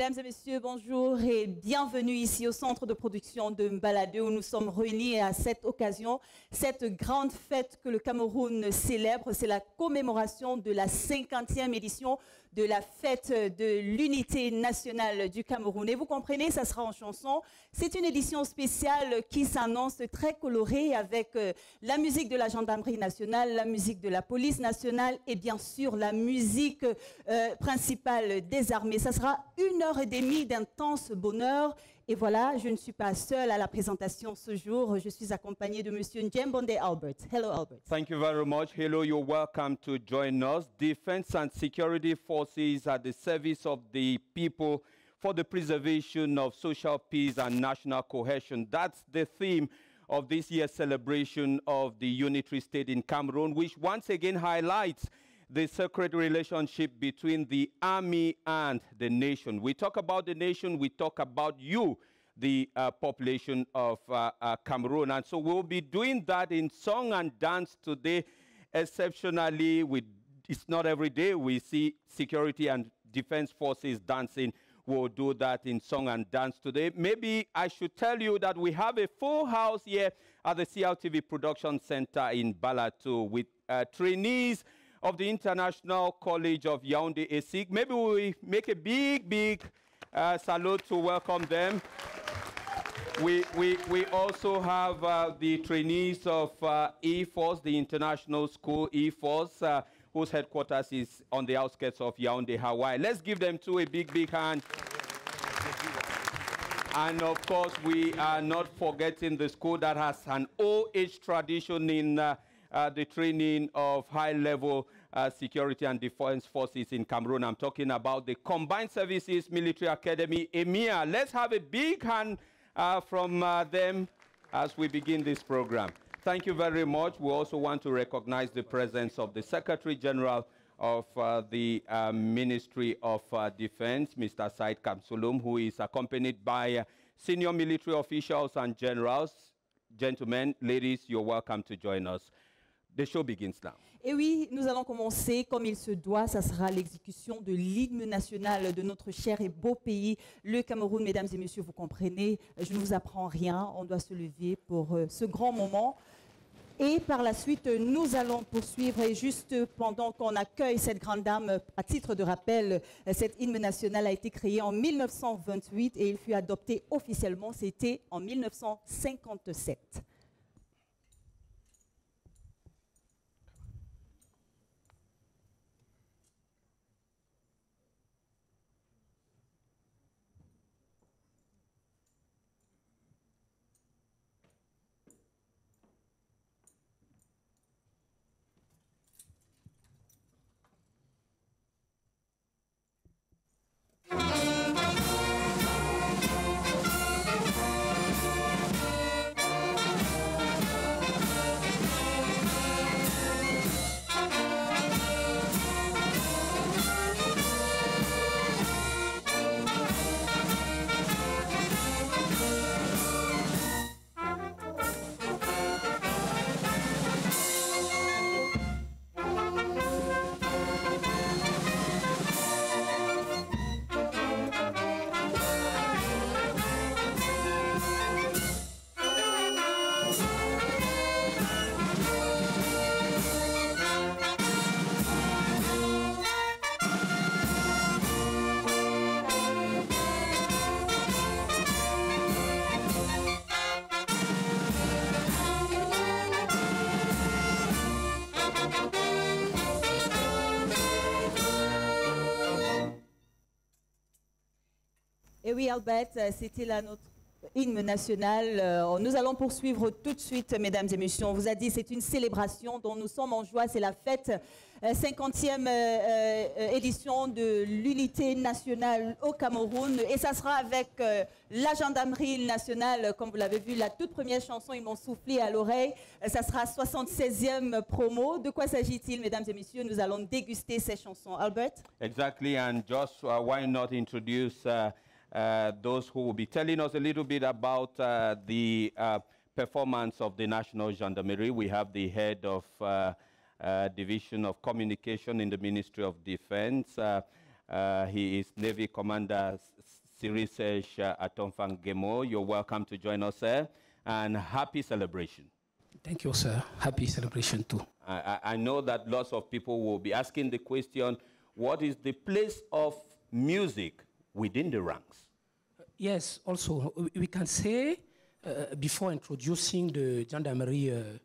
Mesdames et messieurs, bonjour et bienvenue ici au centre de production de Mbalade où nous sommes réunis à cette occasion, cette grande fête que le Cameroun célèbre, c'est la commémoration de la 50e édition de la fête de l'unité nationale du Cameroun. Et vous comprenez, ça sera en chanson. C'est une édition spéciale qui s'annonce très colorée avec la musique de la gendarmerie nationale, la musique de la police nationale et bien sûr la musique principale des armées. Ça sera 1h30 d'intense bonheur. Et voilà, je ne suis pas seule à la présentation ce jour. Je suis accompagnée de Monsieur Njembonde Albert. Hello, Albert. Thank you very much. Hello, you're welcome to join us. Defense and security forces at the service of the people for the preservation of social peace and national cohesion. That's the theme of this year's celebration of the unitary state in Cameroon, which once again highlights the sacred relationship between the army and the nation. We talk about the nation, we talk about you, the population of Cameroon. And so we'll be doing that in song and dance today. Exceptionally, it's not every day we see security and defense forces dancing. We'll do that in song and dance today. Maybe I should tell you that we have a full house here at the CLTV Production Center in Balato with trainees of the International College of Yaoundé ESIC. Maybe we make a big salute to welcome them. We also have the trainees of E-Force, the international school E-Force, whose headquarters is on the outskirts of Yaoundé, Hawaii. Let's give them too a big hand. And of course, we are not forgetting the school that has an OH tradition in the training of high-level security and defense forces in Cameroon. I'm talking about the Combined Services Military Academy, EMIA. Let's have a big hand from them as we begin this program. Thank you very much. We also want to recognize the presence of the Secretary General of the Ministry of Defense, Mr. Said Kamsulum, who is accompanied by senior military officials and generals. Gentlemen, ladies, you're welcome to join us. The show begins now. Et oui, nous allons commencer comme il se doit. Ça sera l'exécution de l'hymne national de notre cher et beau pays, le Cameroun. Mesdames et messieurs, vous comprenez, je ne vous apprends rien. On doit se lever pour ce grand moment. Et par la suite, nous allons poursuivre. Et juste pendant qu'on accueille cette grande dame, à titre de rappel, cet hymne national a été créé en 1928 et il fut adopté officiellement, c'était en 1957. Et oui, Albert, c'était là notre hymne national. Nous allons poursuivre tout de suite, mesdames et messieurs. On vous a dit, c'est une célébration dont nous sommes en joie. C'est la fête 50e édition de l'unité nationale au Cameroun. Et ça sera avec la gendarmerie nationale. Comme vous l'avez vu, la toute première chanson, ils m'ont soufflé à l'oreille. Ça sera 76e promo. De quoi s'agit-il, mesdames et messieurs? Nous allons déguster ces chansons. Albert? Exactly, and just why not introduce those who will be telling us a little bit about the performance of the National Gendarmerie. We have the head of Division of Communication in the Ministry of Defense. He is Navy Commander Sirisesh Atomfangemo. You're welcome to join us, sir, and happy celebration. Thank you, sir. Happy celebration too. I know that lots of people will be asking the question, what is the place of music within the ranks? Yes, also, we can say, before introducing the Gendarmerie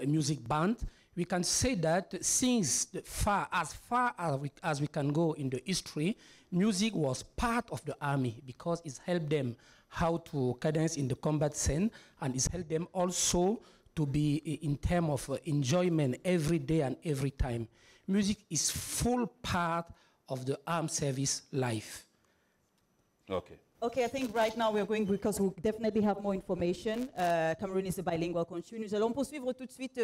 music band, we can say that since far as we can go in the history, music was part of the army because it's helped them how to cadence in the combat scene, and it's helped them also to be in terms of enjoyment every day and every time. Music is full part of the armed service life. Okay. Okay, I think right now we're going, because we definitely have more information. Cameroon is a bilingual country. Nous allons poursuivre tout de suite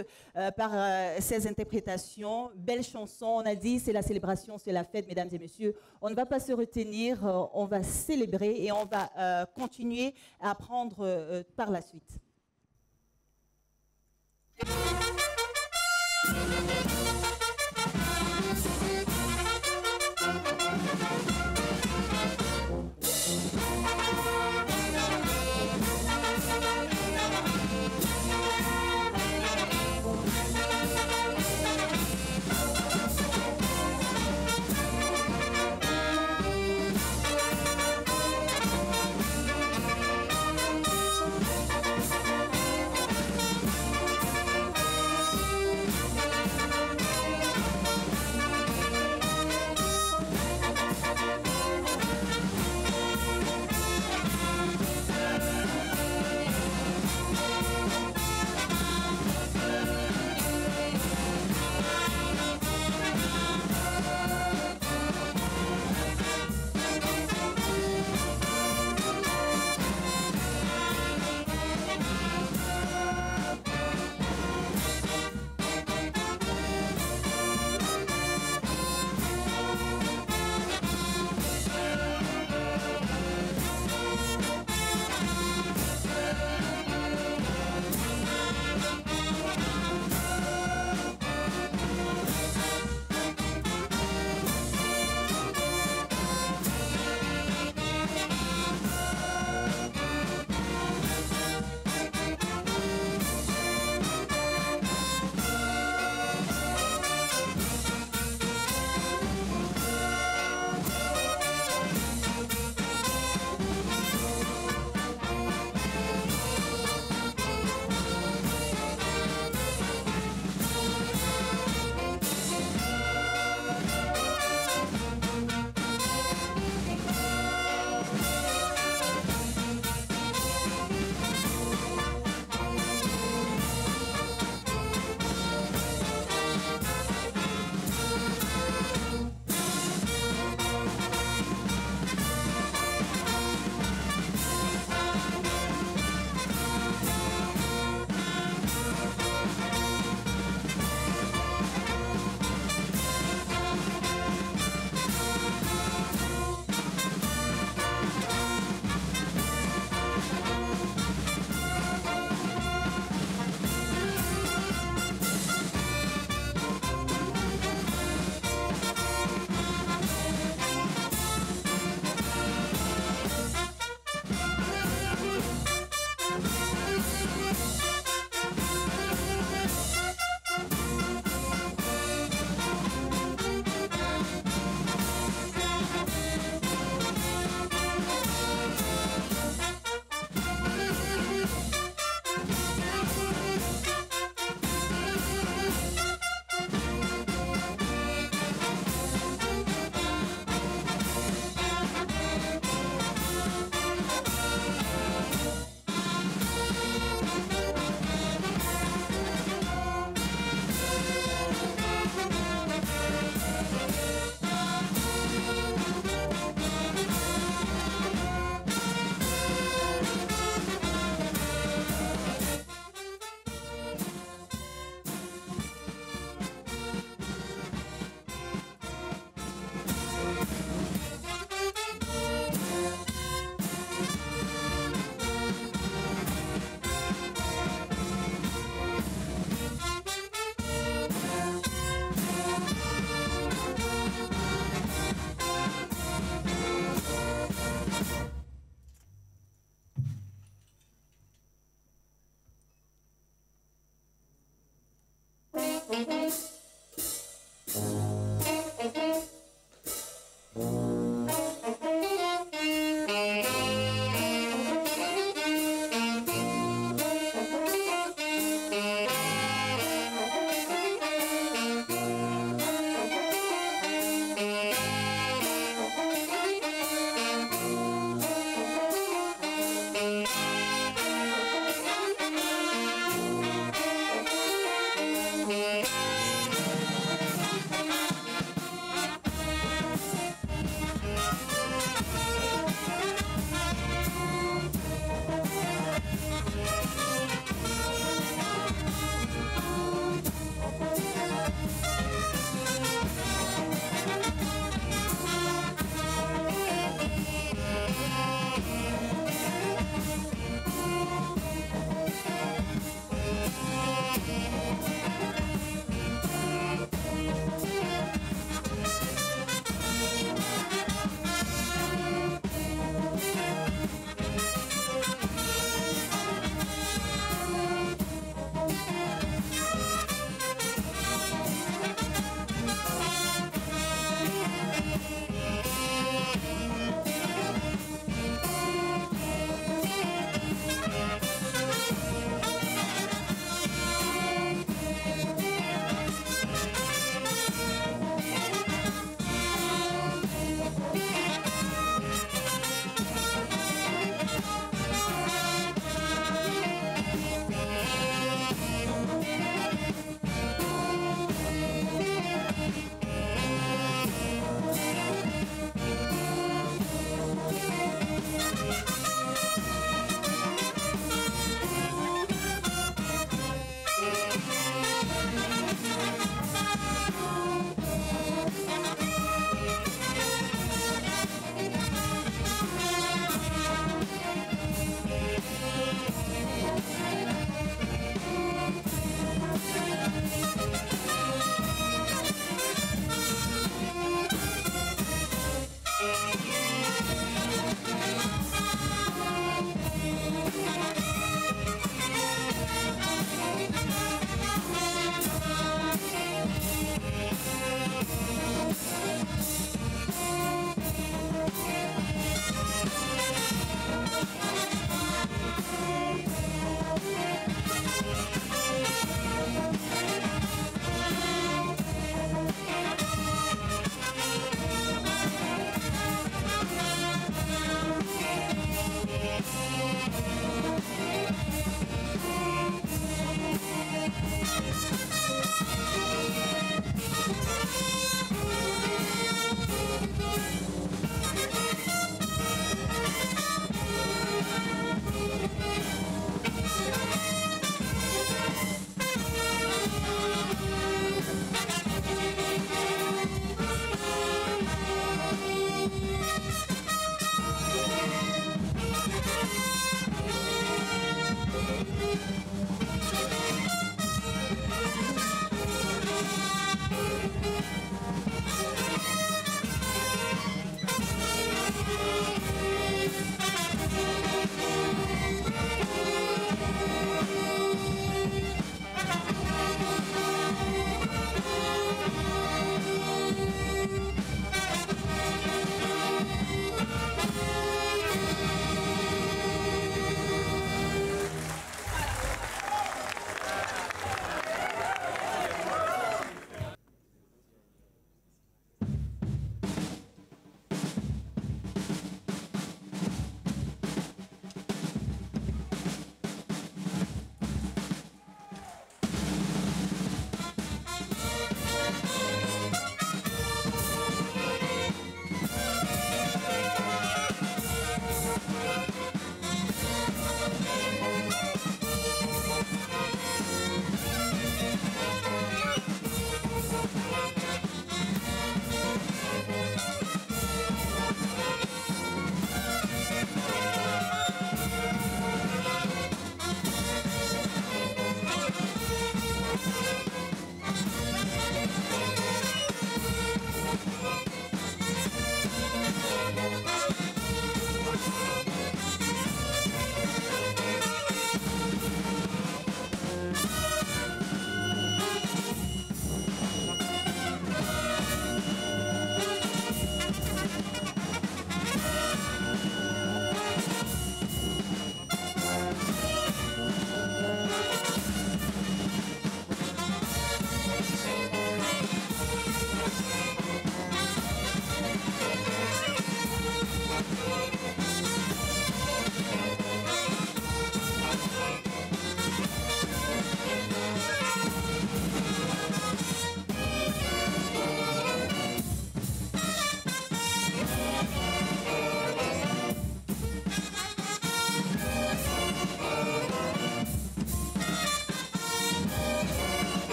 par ces interprétations. Belle chanson, on a dit, c'est la célébration, c'est la fête, mesdames et messieurs. On ne va pas se retenir, on va célébrer et on va continuer à apprendre par la suite.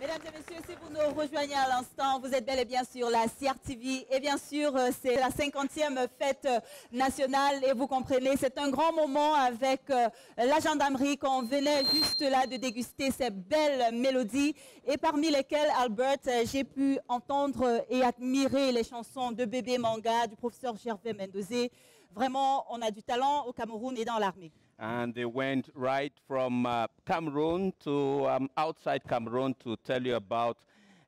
Mesdames et messieurs, si vous nous rejoignez à l'instant, vous êtes bel et bien sur la CRTV. Et bien sûr, c'est la 50e fête nationale. Et vous comprenez, c'est un grand moment avec la gendarmerie qu'on venait juste là de déguster ces belles mélodies. Et parmi lesquelles, Albert, j'ai pu entendre et admirer les chansons de Bébé Manga, du professeur Gervais Mendozé. Vraiment, on a du talent au Cameroun et dans l'armée. And they went right from Cameroon to outside Cameroon to tell you about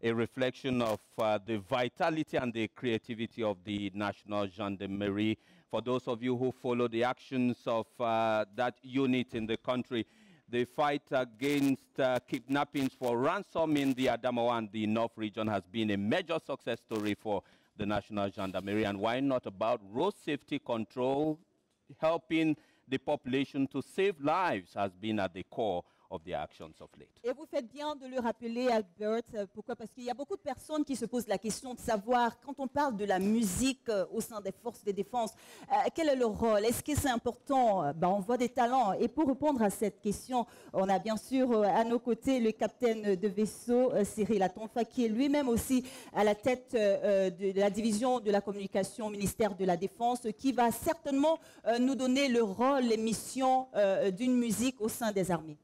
a reflection of the vitality and the creativity of the National Gendarmerie. For those of you who follow the actions of that unit in the country, the fight against kidnappings for ransom in the Adamawa and the North region has been a major success story for the National Gendarmerie. And why not about road safety control, helping the population to save lives has been at the core of the actions of late. Et vous faites bien de le rappeler, Albert. Pourquoi? Parce qu'il y a beaucoup de personnes qui se posent la question de savoir, quand on parle de la musique au sein des forces de défense, quel est le rôle? Est-ce que c'est important? On voit des talents. Et pour répondre à cette question, on a bien sûr à nos côtés le capitaine de vaisseau, Cyril Atonfa, qui est lui-même aussi à la tête de la division de la communication au ministère de la Défense, qui va certainement nous donner le rôle, les missions d'une musique au sein des armées.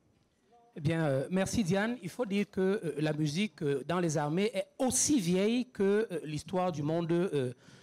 Eh bien, merci Diane. Il faut dire que la musique dans les armées est aussi vieille que l'histoire du monde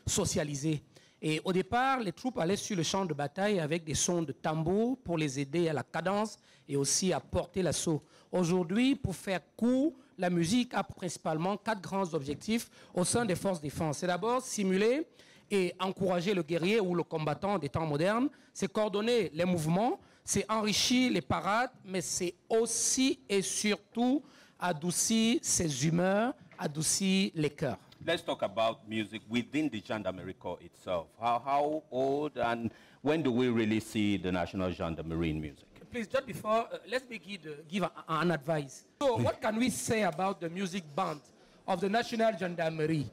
socialisé. Et au départ, les troupes allaient sur le champ de bataille avec des sons de tambour pour les aider à la cadence et aussi à porter l'assaut. Aujourd'hui, pour faire court, la musique a principalement 4 grands objectifs au sein des forces de défense. C'est d'abord simuler et encourager le guerrier ou le combattant des temps modernes. C'est coordonner les mouvements. C'est enrichir les parades, mais c'est aussi et surtout adoucir ses humeurs, adoucir les cœurs. Let's talk about music within the Gendarmerie Corps itself. How old and when do we really see the National Gendarmerie in music? Please, just before, let me give an advice. So, what can we say about the music band of the National Gendarmerie?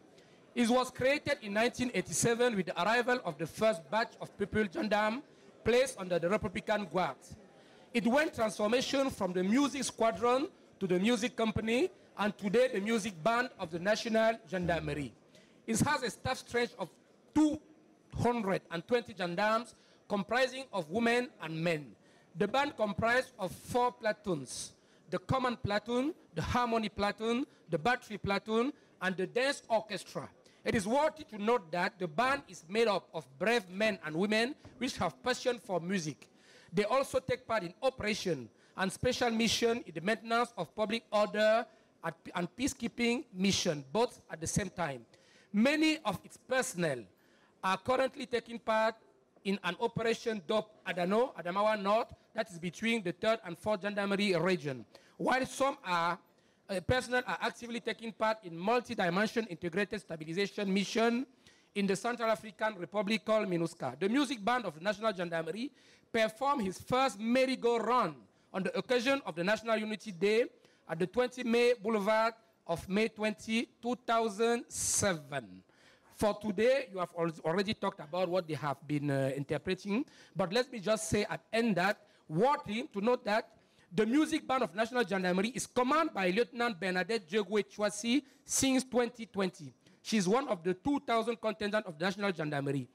It was created in 1987 with the arrival of the first batch of people gendarmes placed under the Republican Guard. It went transformation from the music squadron to the music company, and today the music band of the National Gendarmerie. It has a staff strength of 220 gendarmes comprising of women and men. The band comprised of 4 platoons: the command platoon, the harmony platoon, the battery platoon, and the dance orchestra. It is worthy to note that the band is made up of brave men and women which have passion for music. They also take part in operation and special mission in the maintenance of public order and peacekeeping mission, both at the same time. Many of its personnel are currently taking part in an operation dubbed Adamawa North, that is between the 3rd and 4th Gendarmerie region, while some personnel are actively taking part in multi-dimension integrated stabilization mission in the Central African Republic called MINUSCA. The music band of the National Gendarmerie performed his first merry-go-round on the occasion of the National Unity Day at the 20 May Boulevard of May 20, 2007. For today, you have already talked about what they have been interpreting, but let me just say at end that, worthy to note that the music band of National Gendarmerie is commanded by Lieutenant Bernadette Djegwe Chouassi since 2020. She is one of the 2,000 contingent of the National Gendarmerie.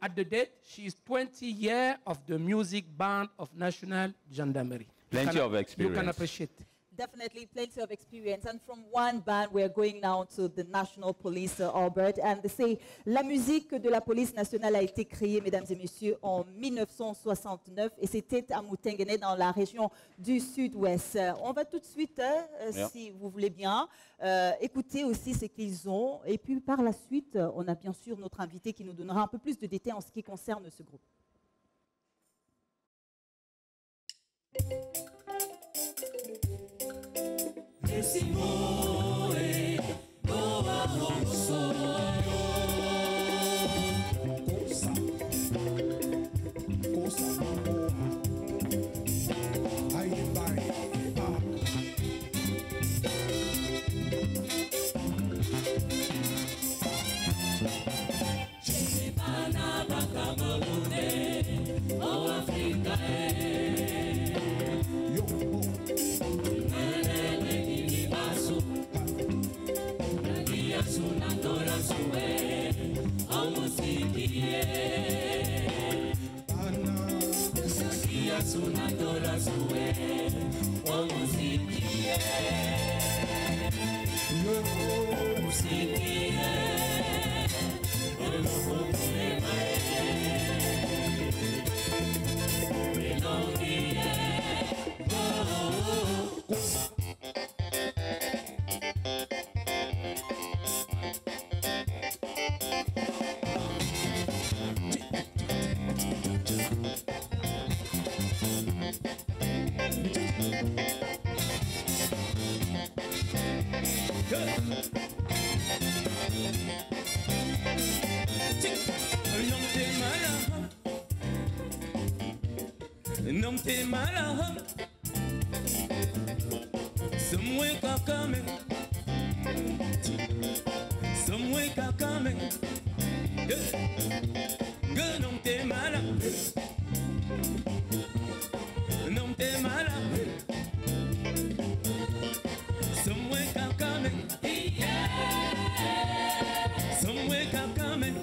At the date, she is 20 years of the music band of National Gendarmerie. Plenty of experience. You can appreciate. Definitely plenty of experience. And from one band, we're going now to the National Police, Albert. And they say, la musique de la police nationale a été créée, mesdames et messieurs, en 1969. Et c'était à Moutenguene, dans la région du Sud-Ouest. On va tout de suite, si vous voulez bien, écouter aussi ce qu'ils ont. Et puis par la suite, on a bien sûr notre invité qui nous donnera un peu plus de détails en ce qui concerne ce groupe. Africa, Não tem mala, somewhere kakame, somewhere kakame, não tem mala, não tem mala, somewhere kakame, somewhere kakame.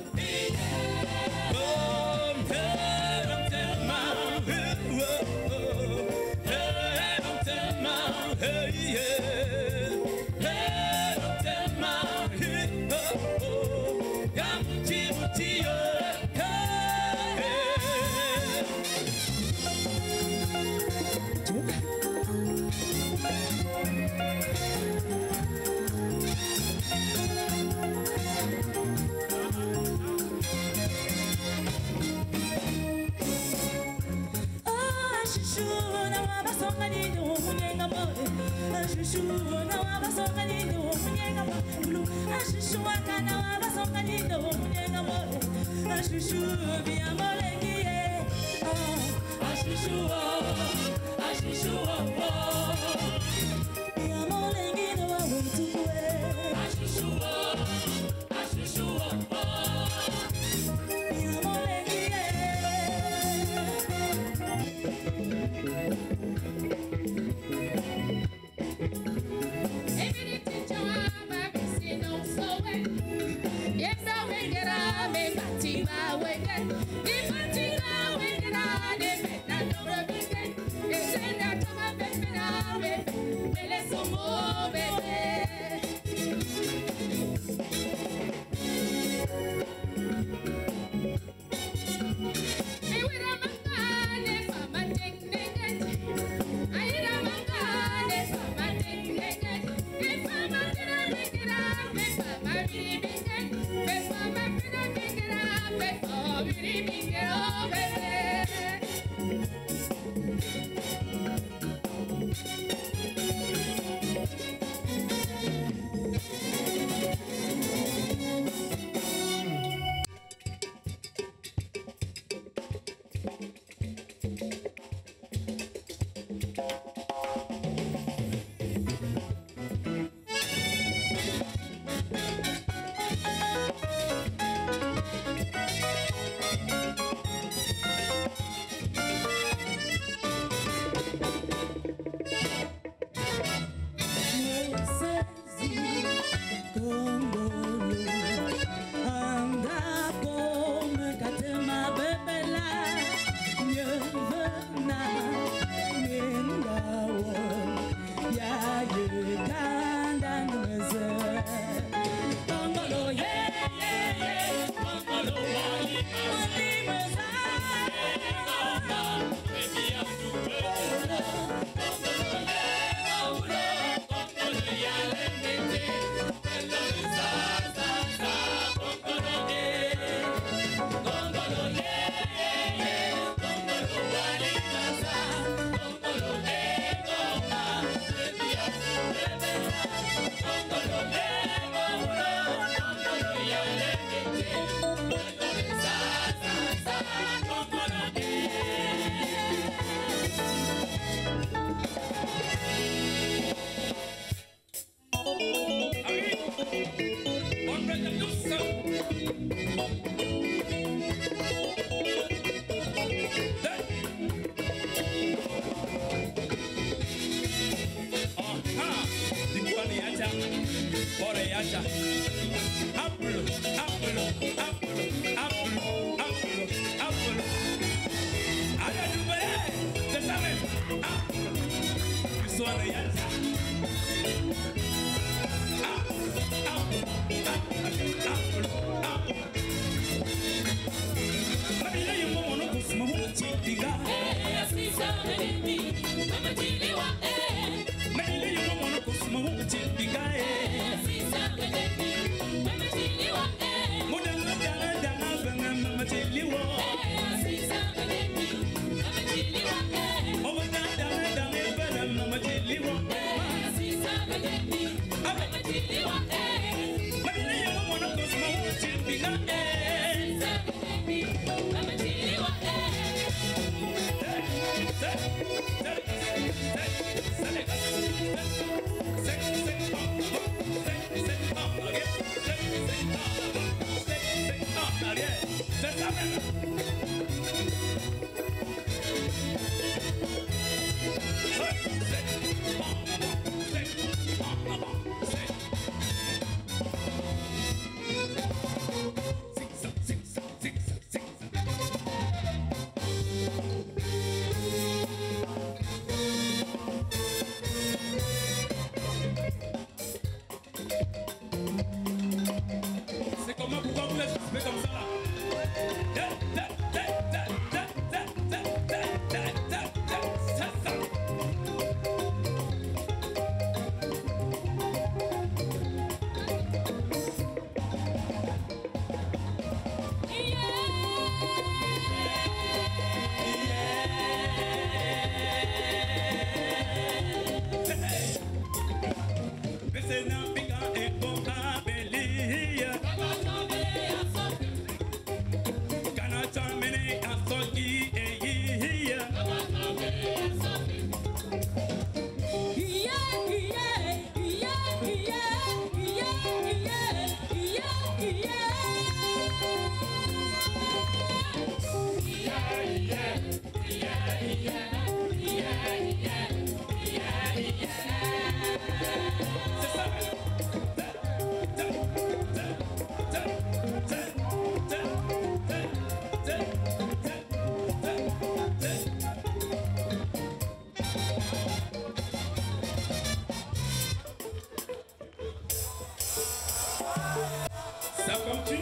Ça continue.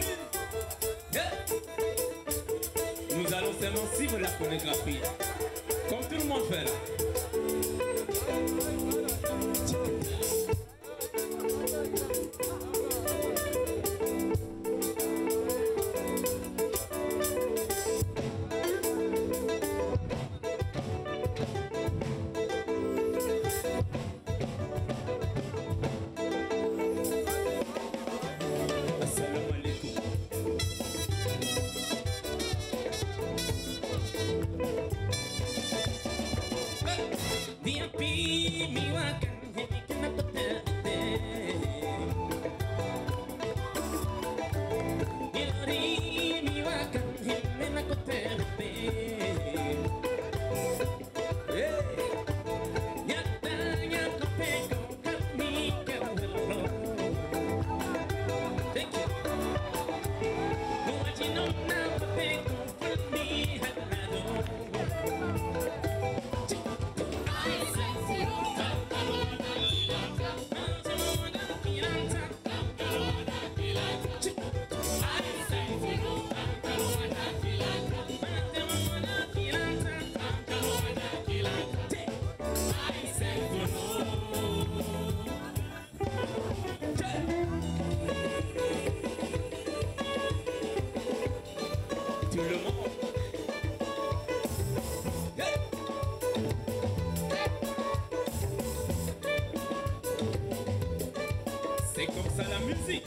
Yeah. Nous allons seulement suivre la chorégraphie. Comme tout le monde fait là. C'est comme ça la musique.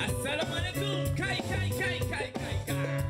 Assalamu alaikum, kai kai kai kai kai kai.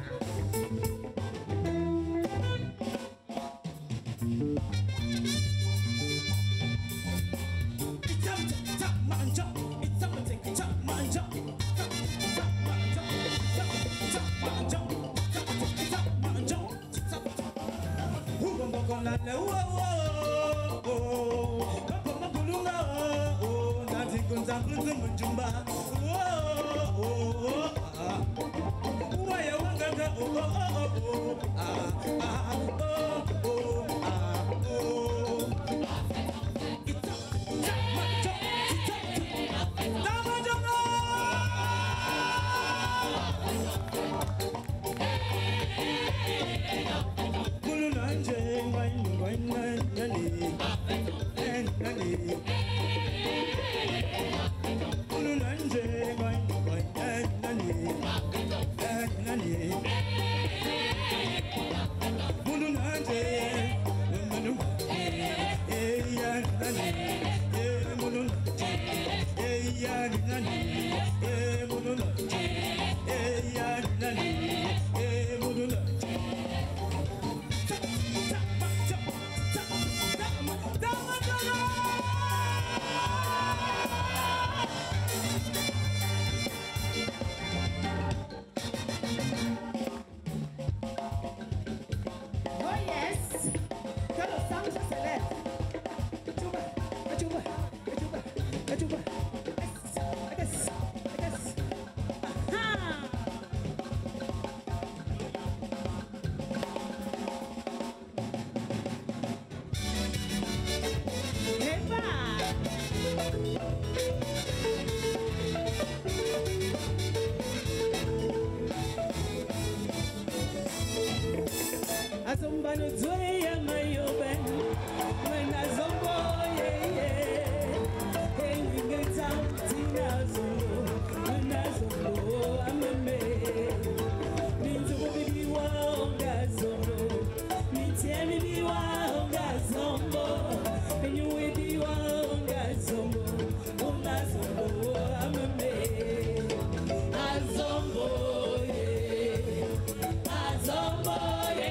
Azumba no zoe ya mayo ben, when azumbo ye, hey we get out tina zumbo, when azumbo amame, ninzubo bibi wanga zumbo, nitiemi bibi wanga zumbo, penyu bibi wanga zumbo, una zumbo amame, azumbo ye, azumbo ye.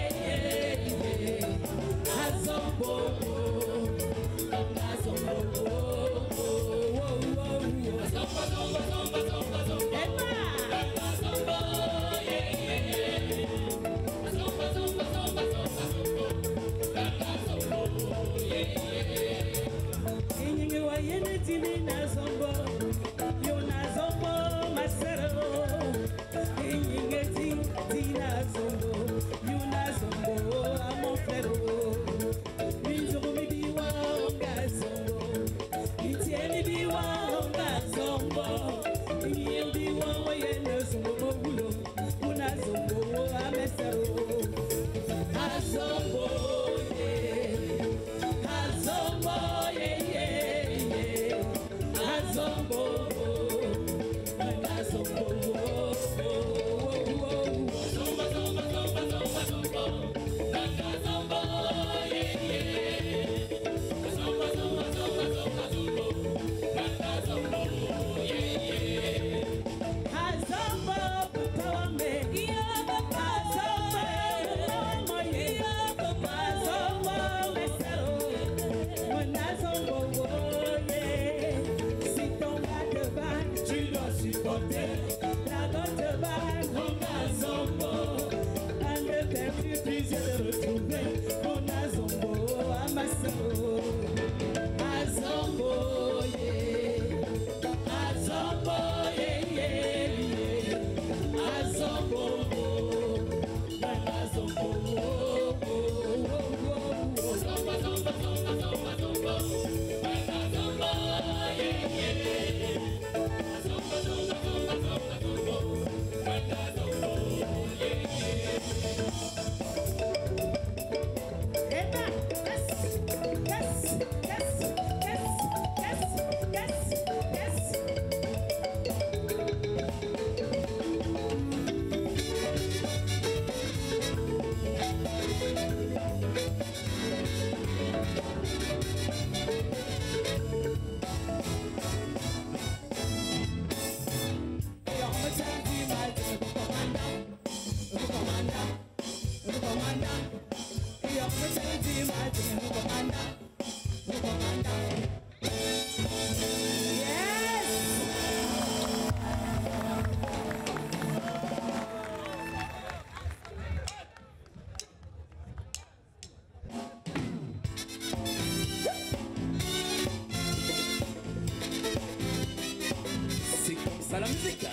C'est comme ça la musique.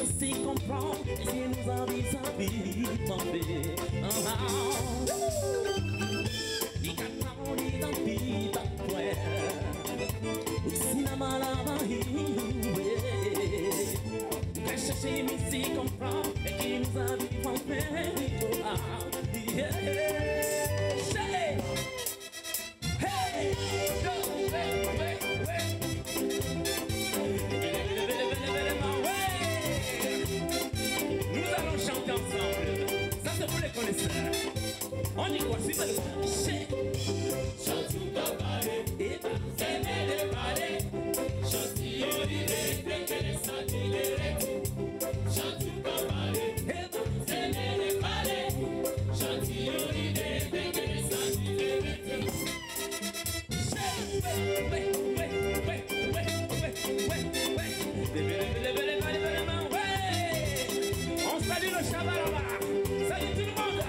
aussi comprendre ce qui nous arrive à vivre. Ni capable d'identifier au cinéma la vie, qu'à chercher ici comprendre et qui nous arrive en paix. Hey, nous allons chanter ensemble. Ça c'est pour les connaisseurs. On y croit, suivez le temps. On salue le Chabalaba. Salut tout le monde.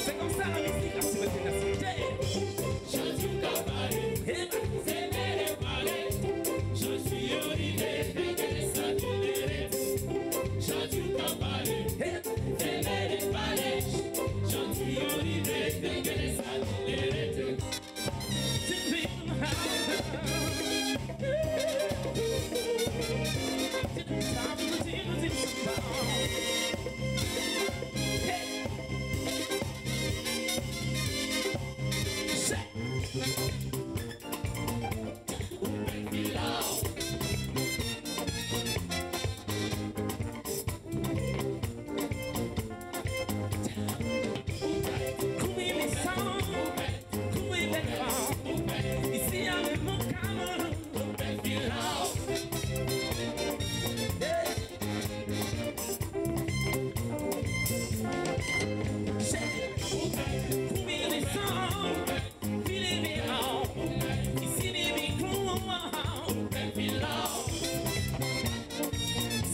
C'est comme ça la musique, la civilisation. Je suis arrivé,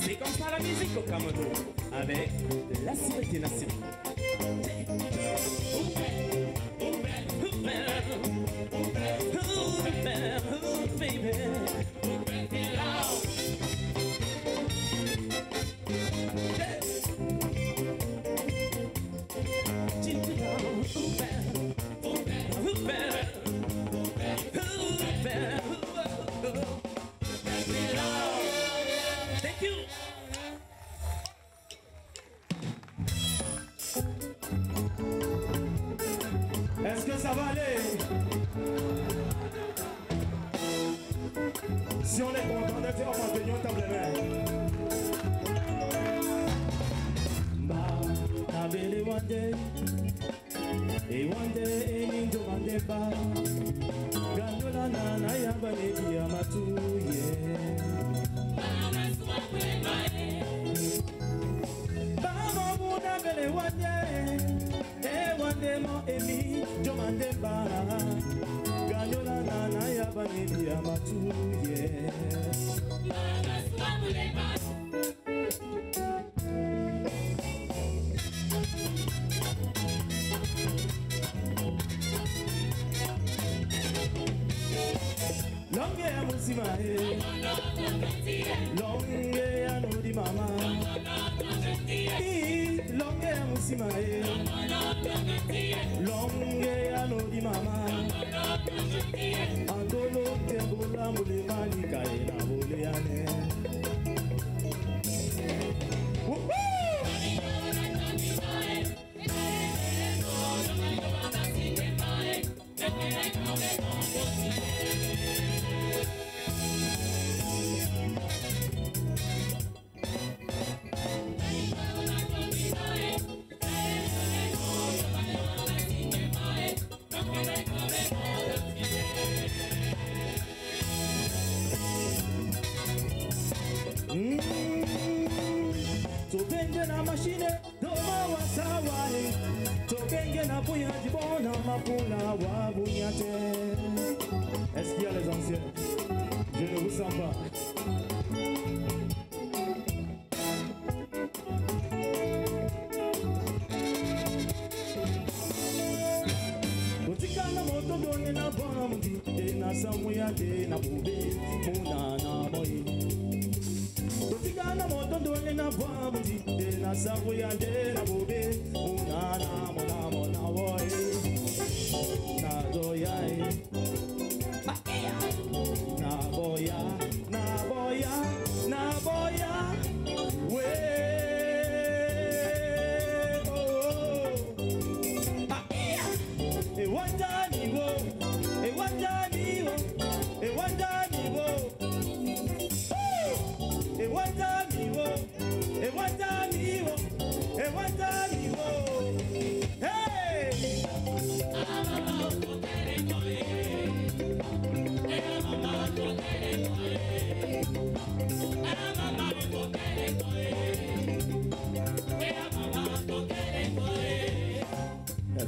C'est comme ça la musique au Cameroun, avec la civilité nationale. Thank you. Est-ce que ça va aller? Si on est content de faire maintenir table main. One day, in the one day, Gandola na yabane diamatu, Baba Buddha bele one day mo emi, Jomande ba, Gandola na yabane diamatu, Longe ya musima he, longe ya nudi mama. Longe ya musima he, longe ya nudi mama. Andolo tembola mule malika ena mule yane. Tobenge na machine, doma wasawa Tobenge na bouya dibona, mapuna wa bounyate. Est-ce qu'il y a les anciens? Je ne vous sens pas. Kotikana moto done na bona mundi, na samuya de na bube, muna na boy. Kotikana na motondo na bwabuti de na sabuya de na bobe unana mona mona boy na doya na boya na boya na boya we e wandani wo e wandani wo e wandani wo e wandani wo e wandani wo e wandani wo hey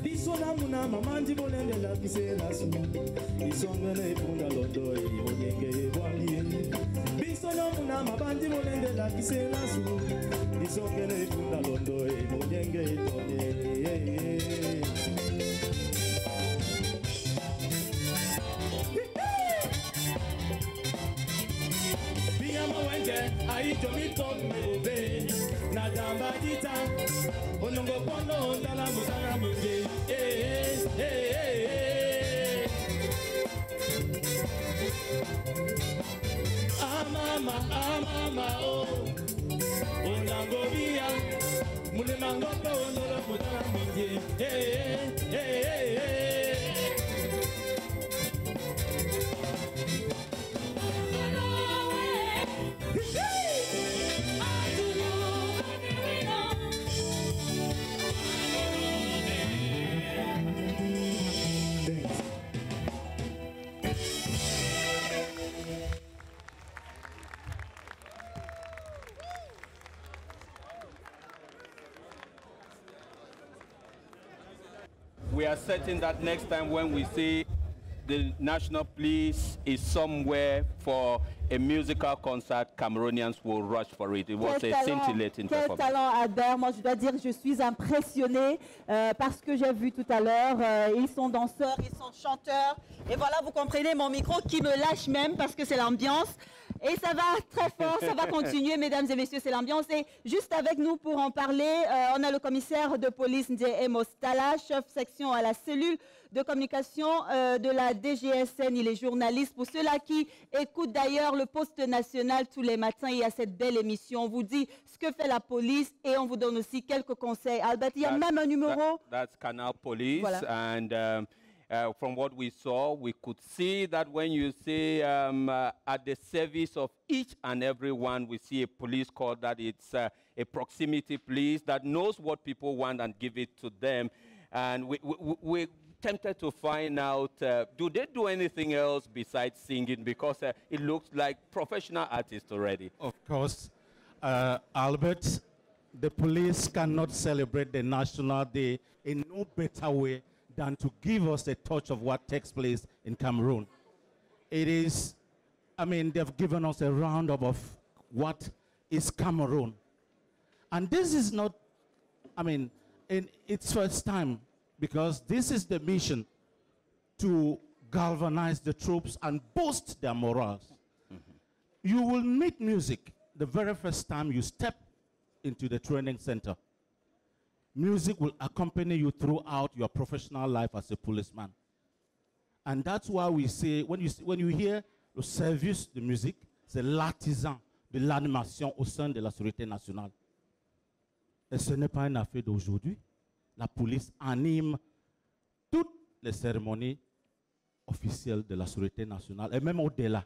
Bisona muna mamandi bolende la kisela su Bisongene punda londo e onyenge bwali Bisona muna mabandi bolende la kisela su Bisongene punda londo e onyenge tonye Biyama wenge aito mitombe na damba dita onongo pono ndala musanga munge amama oh onango bia mulemango pono ndala musanga munge We are certain that next time when we see the National Police is somewhere for a musical concert, Cameroonians will rush for it. It was a scintillating quel performance. talent, Albert. Moi, je dois dire que je suis impressionnée par ce que j'ai vu tout à l'heure. Ils sont danseurs, ils sont chanteurs. Et voilà, vous comprenez mon micro qui me lâche même parce que c'est l'ambiance. Et ça va très fort, ça va continuer, mesdames et messieurs, c'est l'ambiance. Et juste avec nous pour en parler, on a le commissaire de police Ndé Mostala, chef section à la cellule de communication de la DGSN. Il est journaliste. Pour ceux-là qui écoutent d'ailleurs le Poste National tous les matins, il y a cette belle émission. On vous dit ce que fait la police et on vous donne aussi quelques conseils. Albert, il y a même un numéro. That's Canal Police. Voilà. And from what we saw, we could see that when you say at the service of each and every one, we see a police call that it's a proximity police that knows what people want and give it to them. And we're tempted to find out, do they do anything else besides singing? Because it looks like professional artists already. Of course, Albert, the police cannot celebrate the National Day in no better way than to give us a touch of what takes place in Cameroon. It is, I mean, they've given us a roundup of what is Cameroon. And this is not, I mean, in its first time, because this is the mission to galvanize the troops and boost their morals. You will meet music the very first time you step into the training center. Music will accompany you throughout your professional life as a policeman. And that's why we say, when you hear le service de musique, c'est l'artisan de l'animation au sein de la Sûreté nationale. Et ce n'est pas une affaire d'aujourd'hui. La police anime toutes les cérémonies officielles de la Sûreté nationale, et même au-delà.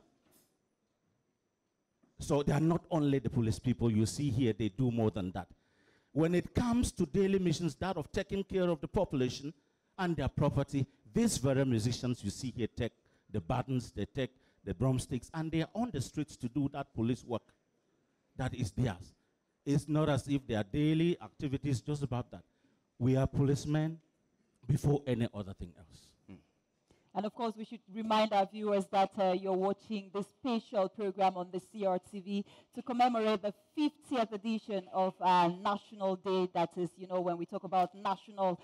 So they are not only the police people you see here, they do more than that. When it comes to daily missions, that of taking care of the population and their property, these very musicians you see here take the buttons, they take the drumsticks, and they are on the streets to do that police work that is theirs. It's not as if their daily activities just about that. We are policemen before any other thing else. And of course, we should remind our viewers that you're watching this special program on the CRTV to commemorate the 50th edition of National Day. That is, you know, when we talk about national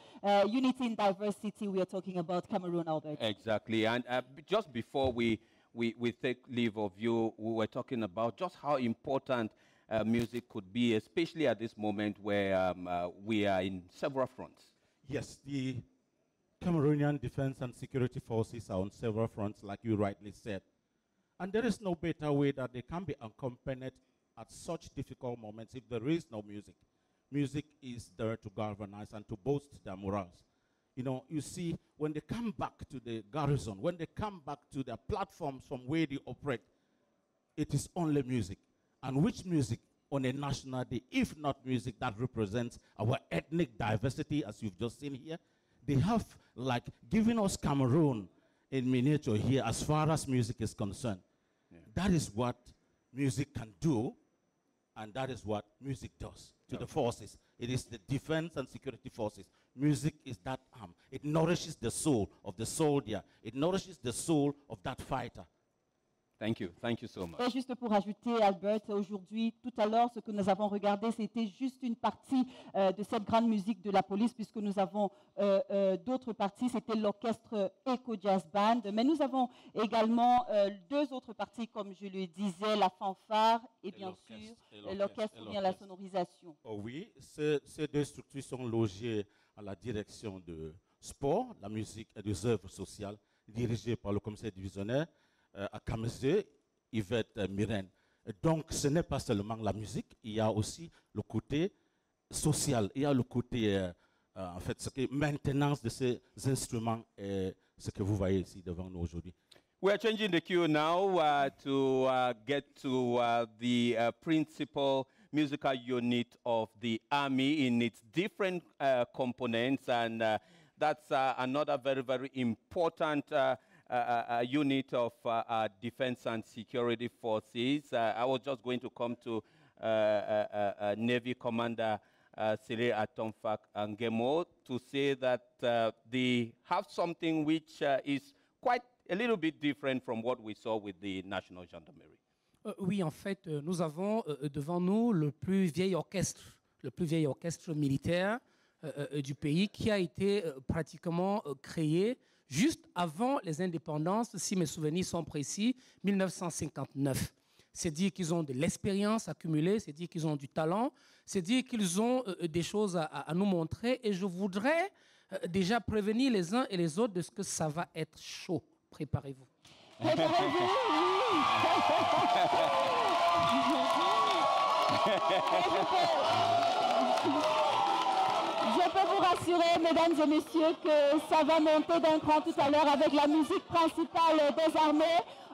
unity in diversity, we are talking about Cameroon, Albert. Exactly. And just before we take leave of you, we were talking about just how important music could be, especially at this moment where we are in several fronts. Yes, the Cameroonian Defense and Security Forces are on several fronts, like you rightly said. And there is no better way that they can be accompanied at such difficult moments if there is no music. Music is there to galvanize and to boost their morals. You know, you see, when they come back to the garrison, when they come back to their platforms from where they operate, it is only music. And which music on a national day, if not music that represents our ethnic diversity, as you've just seen here? They have, like, given us Cameroon in miniature here as far as music is concerned. Yeah. That is what music can do, and that is what music does to the forces. It is the defense and security forces. Music is that arm. It nourishes the soul of the soldier. It nourishes the soul of that fighter. Thank you so much. Et juste pour ajouter, Albert, aujourd'hui, tout à l'heure, ce que nous avons regardé, c'était juste une partie de cette grande musique de la police, puisque nous avons d'autres parties. C'était l'orchestre Echo Jazz Band, mais nous avons également deux autres parties, comme je le disais, la fanfare et bien sûr l'orchestre ou bien la sonorisation. Oh oui, ces deux structures sont logées à la direction de sport, la musique et des œuvres sociales, dirigées par le commissaire divisionnaire à Kameze, Yvette Myrène. Donc, ce n'est pas seulement la musique, il y a aussi le côté social, il y a le côté, en fait, ce qui est maintenance de ces instruments et ce que vous voyez ici devant nous aujourd'hui. We are changing the cue now to get to the principal musical unit of the Army in its different components, and that's another very, very important unit of defense and security forces. I was just going to come to Navy Commander Cyril Atomfak Ngemo to say that they have something which is quite a little bit different from what we saw with the National Gendarmerie. Oui, en fait, nous avons devant nous le plus vieil orchestre militaire du pays qui a été pratiquement créé juste avant les indépendances, si mes souvenirs sont précis, 1959. C'est dire qu'ils ont de l'expérience accumulée, c'est dire qu'ils ont du talent, c'est dire qu'ils ont des choses à nous montrer. Et je voudrais déjà prévenir les uns et les autres de ce que ça va être chaud. Préparez-vous. Je peux vous rassurer, mesdames et messieurs, que ça va monter d'un cran tout à l'heure avec la musique principale des armées.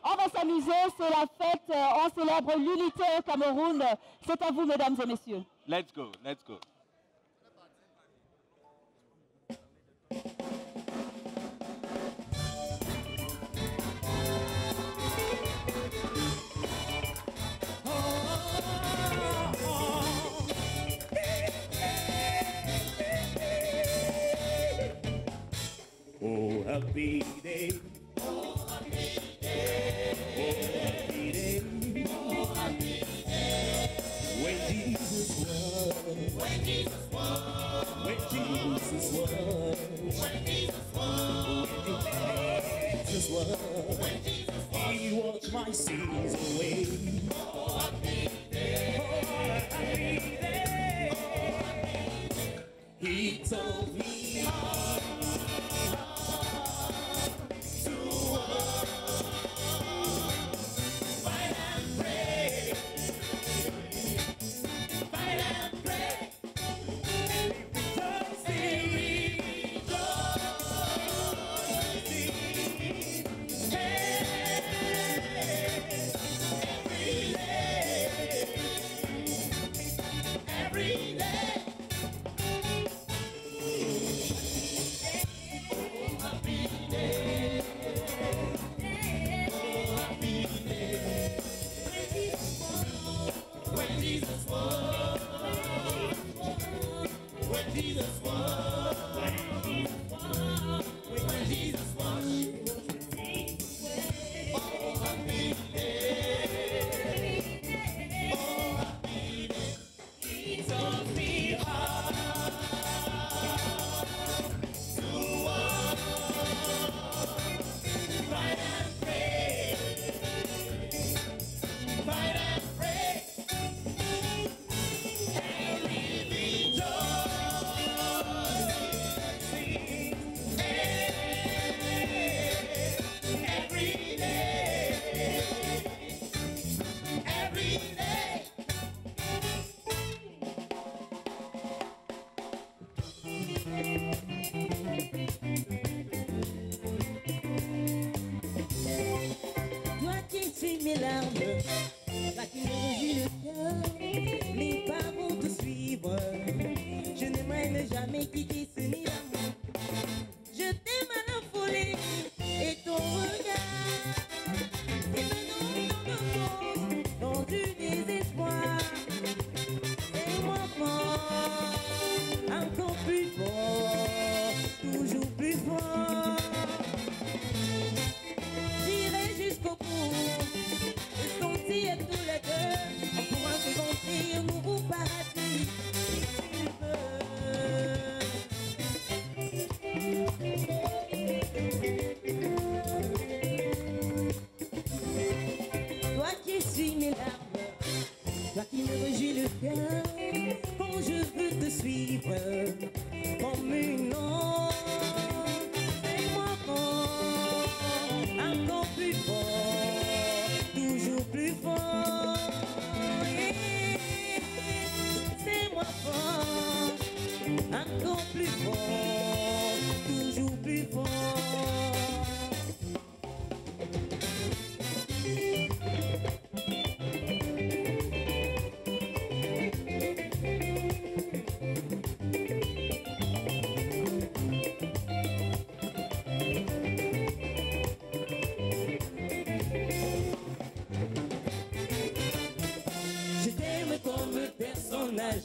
On va s'amuser, c'est la fête, on célèbre l'unité au Cameroun. C'est à vous, mesdames et messieurs. Let's go, let's go. Oh, happy day. Oh, happy day. Oh, happy day. When Jesus was. When Jesus was. When Jesus was. When Jesus was. When Jesus was. When Jesus was. He washed my sins away. Oh, happy day. Oh, happy day. Oh, happy day. He told me.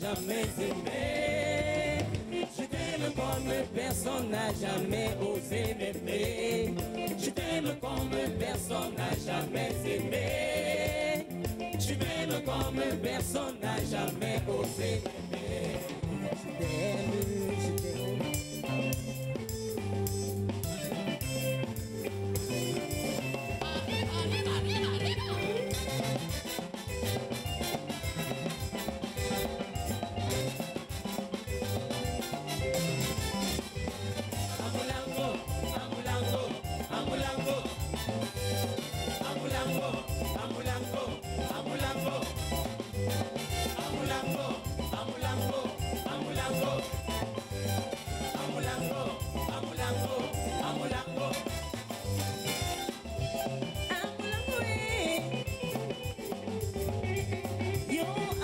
jamais aimé. Je t'aime comme personne n'a jamais osé m'aimer. Je t'aime comme personne n'a jamais aimé. Tu m'aimes comme personne n'a jamais osé m'aimer. Je t'aime, je t'aime. Girl,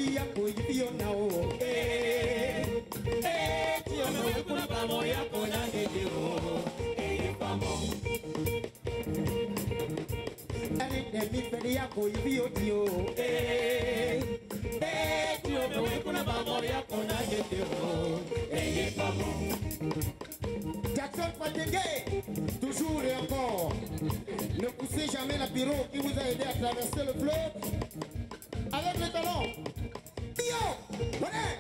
feri yako yivyo nao. Tio me kuna pamo yako na ngedeo. Pamo. Ane mi feri yako yivyo tio. Tio me kuna pamo yako na ngedeo. Pamo. Jackson Patengue, toujours et encore. Ne poussez jamais la pyro qui vous a aidé à traverser le fleuve avec le talon. Bio, venez.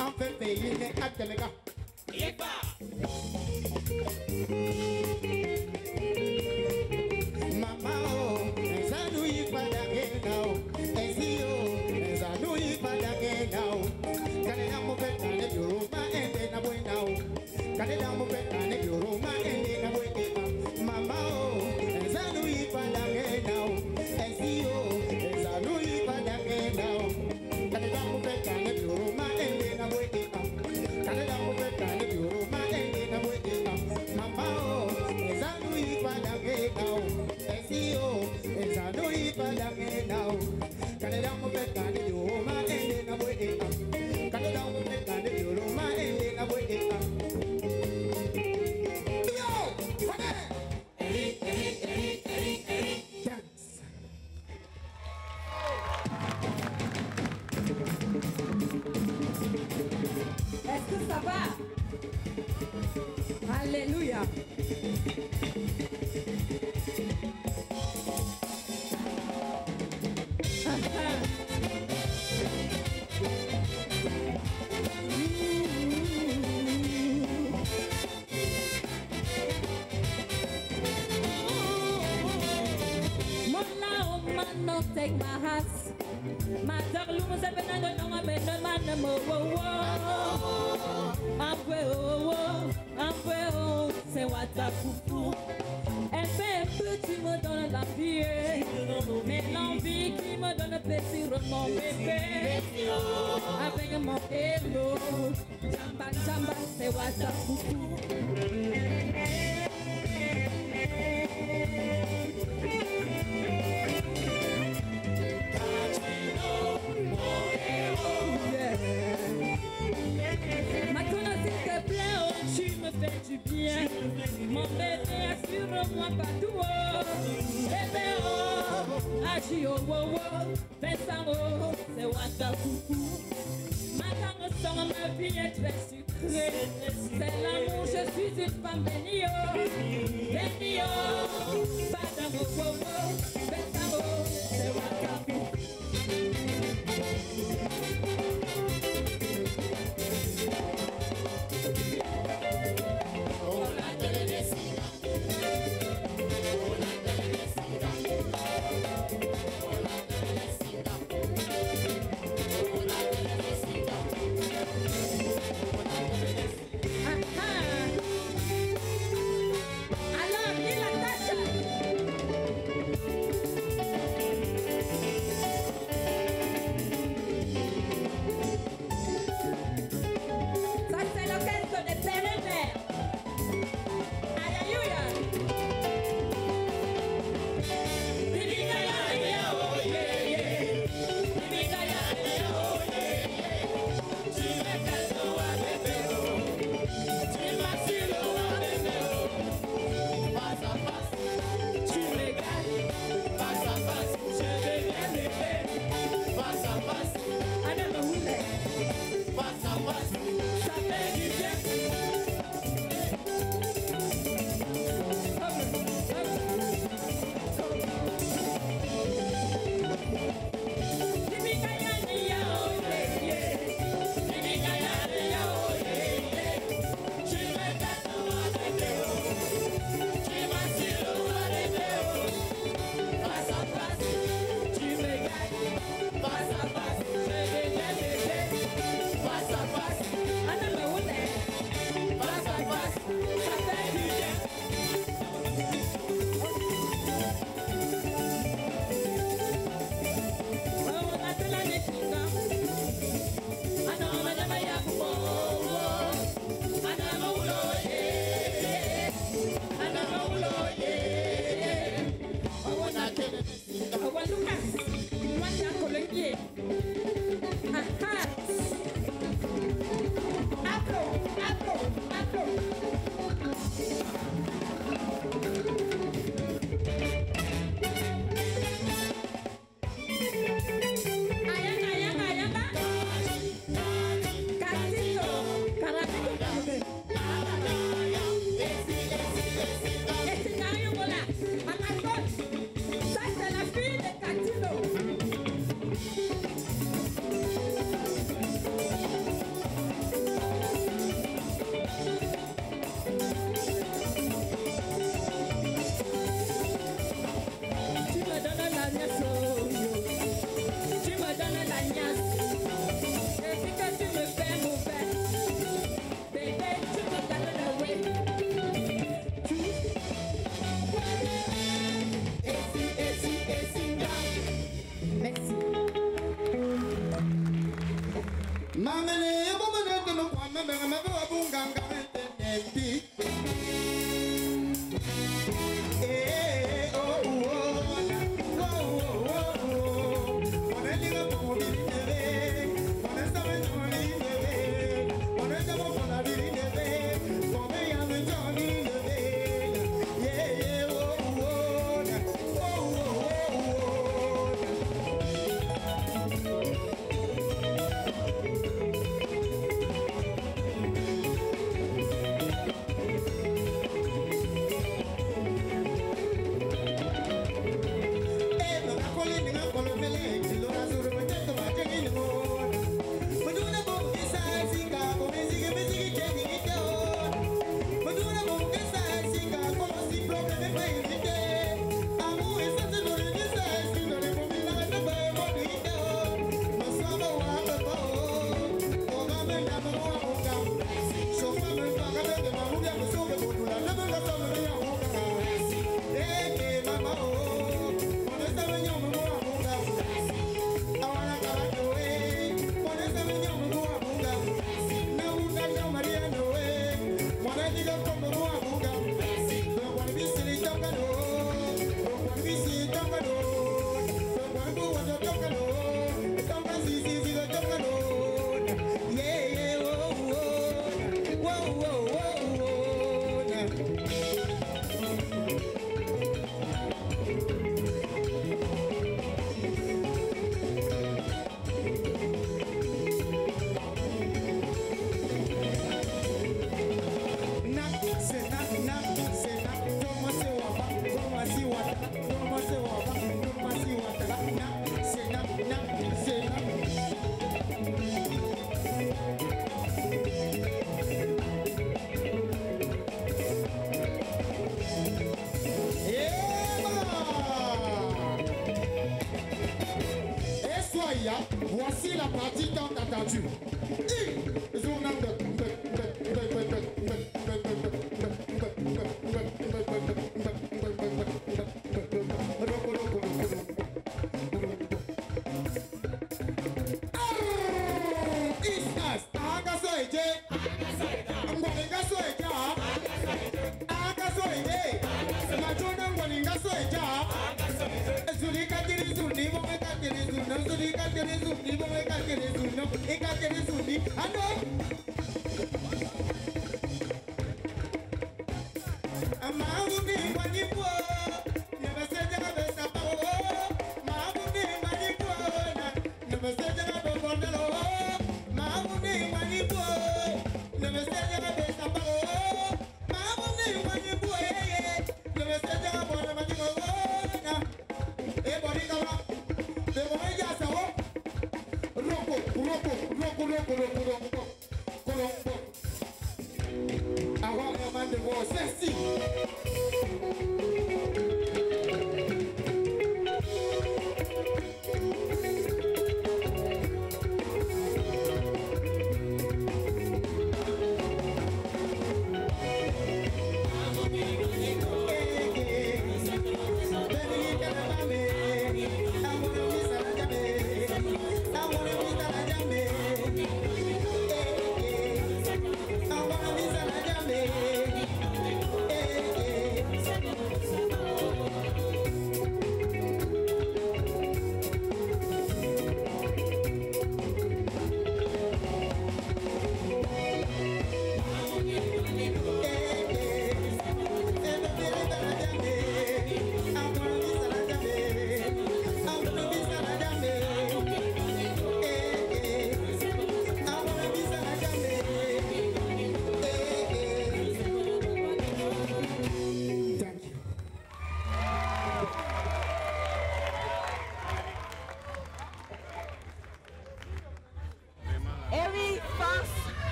En fait, pays n'est acte les gars. Mama, oh, zanouille pas d'agénao. Ezio, zanouille pas d'agénao. Kanena mo petane bioroma ende na buenao. Kanena mo petane bioroma ende na buenao. Mama oh, zanui padagenao. Ezio, zanui padagenao. Kanena mo petane bioroma ende na buenao. Kanena mo petane bioroma ende na buenao. Mama oh, zanui padagenao. Ezio, zanui padagenao. Kanena mo petane bioroma ende na buenao. Est-ce que ça va? Alléluia. Take my hat. My darling was up and I don't know my man. I'm well, c'est what ta foufou. Elle fait un petit mot dans la vie. Mais l'envie qui me donne un plaisir, mon bébé. Avec mon hello. Jamba, jamba, c'est what ta foufou. Maintenant s'il te plaît, oh, tu me fais du bien. Mon bébé, assure-moi pas tout haut. Bébé, oh, agis oh, oh, oh. Fais ça, oh, c'est Wata Coucou. Maintenant, son ma vie est très sucrée. C'est l'amour, je suis une femme bénie, oh. Bénie, oh, pas d'amour, oh, oh. Fais ça, oh, c'est Wata Coucou. empty. Eh, oh, oh, oh, oh, oh, oh. On a dit que pour me lever, on a savé pour me lever, on a savé pour la vie lever, pour me y amener dans le lever. Yeah, yeah, oh, oh, oh, oh, oh, oh. Voici la partie tant attendue.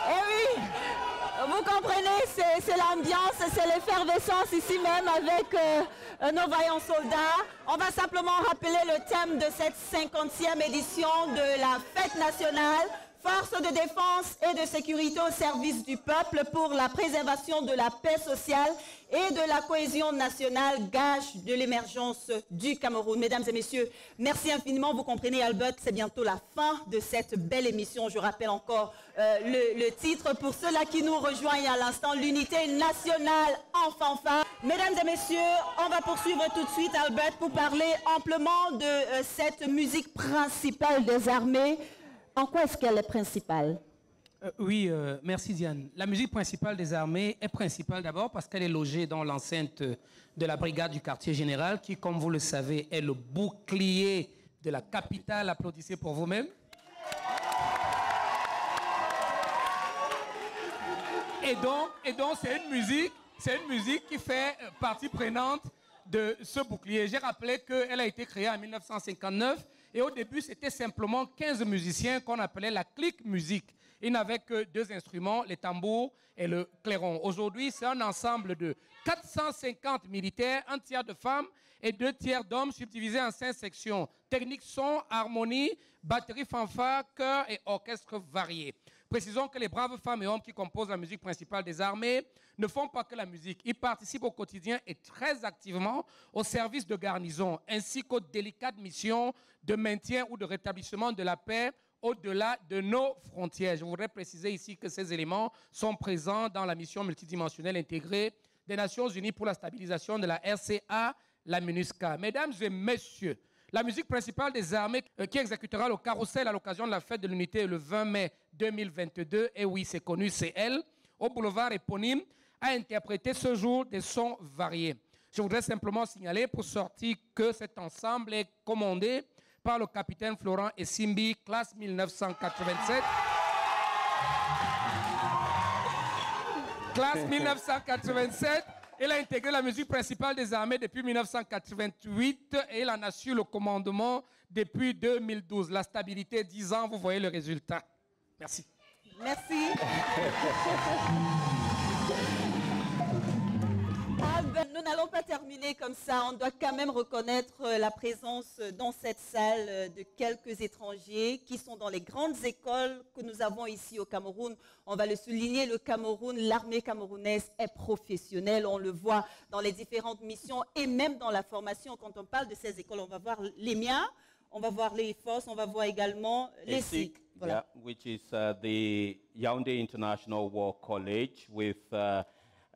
Et oui, vous comprenez, c'est l'ambiance, c'est l'effervescence ici même avec nos vaillants soldats. On va simplement rappeler le thème de cette 50e édition de la fête nationale Forces de défense et de sécurité au service du peuple pour la préservation de la paix sociale et de la cohésion nationale, gage de l'émergence du Cameroun. Mesdames et messieurs, merci infiniment. Vous comprenez, Albert, c'est bientôt la fin de cette belle émission. Je rappelle encore le titre pour ceux-là qui nous rejoignent à l'instant, l'unité nationale en fanfare. Mesdames et messieurs, on va poursuivre tout de suite, Albert, pour parler amplement de cette musique principale des armées. En quoi est-ce qu'elle est principale? Oui, merci Diane. La musique principale des armées est principale d'abord parce qu'elle est logée dans l'enceinte de la brigade du quartier général qui, comme vous le savez, est le bouclier de la capitale. Applaudissez pour vous-même. Et donc c'est une musique qui fait partie prenante de ce bouclier. J'ai rappelé qu'elle a été créée en 1959 et au début, c'était simplement 15 musiciens qu'on appelait la clique musique. Ils n'avaient que 2 instruments, les tambours et le clairon. Aujourd'hui, c'est un ensemble de 450 militaires, un tiers de femmes et 2 tiers d'hommes subdivisés en 5 sections. Technique son, harmonie, batterie fanfare, chœur et orchestre varié. Précisons que les braves femmes et hommes qui composent la musique principale des armées ne font pas que la musique. Ils participent au quotidien et très activement au service de garnison, ainsi qu'aux délicates missions de maintien ou de rétablissement de la paix au-delà de nos frontières. Je voudrais préciser ici que ces éléments sont présents dans la mission multidimensionnelle intégrée des Nations Unies pour la stabilisation de la RCA, la MINUSCA. Mesdames et messieurs, la musique principale des armées qui exécutera le carrousel à l'occasion de la fête de l'unité le 20 mai 2022, et oui, c'est connu, c'est elle, au boulevard éponyme, a interprété ce jour des sons variés. Je voudrais simplement signaler pour sortir que cet ensemble est commandé par le capitaine Florent Essimbi, classe 1987. Classe 1987. Il a intégré la musique principale des armées depuis 1988 et il en a su le commandement depuis 2012. La stabilité, 10 ans, vous voyez le résultat. Merci. Merci. Nous n'allons pas terminer comme ça. On doit quand même reconnaître la présence dans cette salle de quelques étrangers qui sont dans les grandes écoles que nous avons ici au Cameroun. On va le souligner, le Cameroun, l'armée camerounaise est professionnelle. On le voit dans les différentes missions et même dans la formation. Quand on parle de ces écoles, on va voir les miens, on va voir les forces, on va voir également les SIC. Voilà. Yeah, which is the Yaoundé International War College with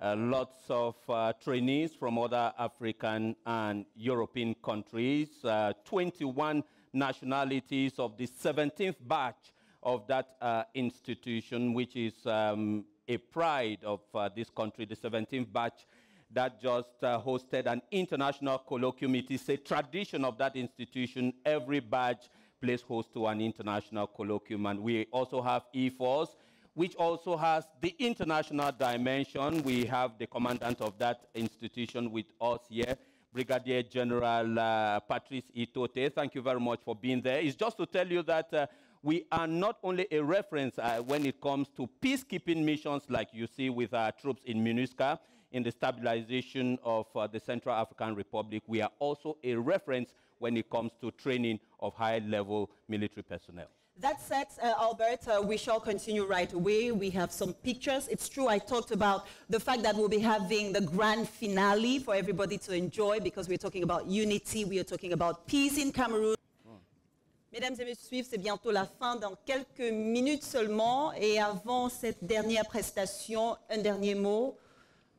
lots of trainees from other African and European countries, 21 nationalities of the 17th batch of that institution, which is a pride of this country, the 17th batch that just hosted an international colloquium. It is a tradition of that institution. Every batch plays host to an international colloquium. And we also have EFORCE, which also has the international dimension. We have the commandant of that institution with us here, Brigadier General Patrice Itote. Thank you very much for being there. It's just to tell you that we are not only a reference when it comes to peacekeeping missions like you see with our troops in MINUSCA, in the stabilization of the Central African Republic. We are also a reference when it comes to training of high-level military personnel. That said, Albert, we shall continue right away. We have some pictures. It's true, I talked about the fact that we'll be having the grand finale for everybody to enjoy because we're talking about unity, we are talking about peace in Cameroon. Mesdames et messieurs, c'est bientôt la fin, dans quelques minutes seulement. Et avant cette dernière prestation, un dernier mot